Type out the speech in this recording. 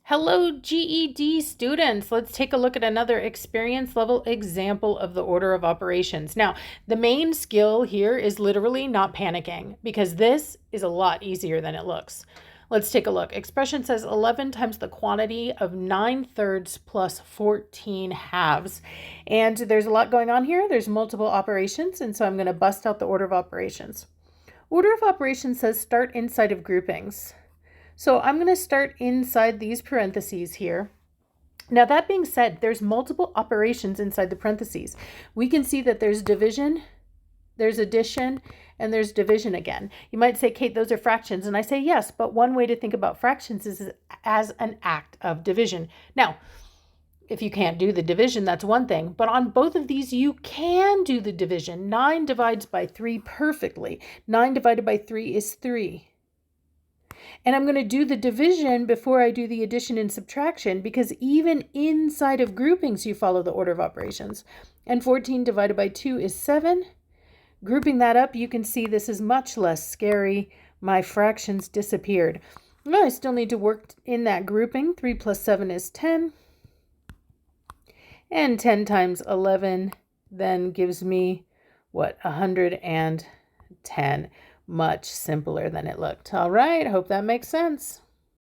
Hello, GED students. Let's take a look at another experience level example of the order of operations. Now, the main skill here is literally not panicking because this is a lot easier than it looks. Let's take a look. Expression says 11 times the quantity of 9/3 plus 14 halves. And there's a lot going on here. There's multiple operations, and so I'm going to bust out the order of operations. Order of operations says start inside of groupings. So I'm going to start inside these parentheses here. Now, that being said, there's multiple operations inside the parentheses. We can see that there's division, there's addition, and there's division again. You might say, Kate, those are fractions. And I say, yes, but one way to think about fractions is as an act of division. Now, if you can't do the division, that's one thing. But on both of these, you can do the division. 9 divides by 3 perfectly. 9 divided by 3 is 3. And I'm going to do the division before I do the addition and subtraction because even inside of groupings, you follow the order of operations. And 14 divided by 2 is 7. Grouping that up, you can see this is much less scary. My fractions disappeared. Well, I still need to work in that grouping. 3 plus 7 is 10. And 10 times 11 then gives me, 110. Much simpler than it looked. All right, hope that makes sense.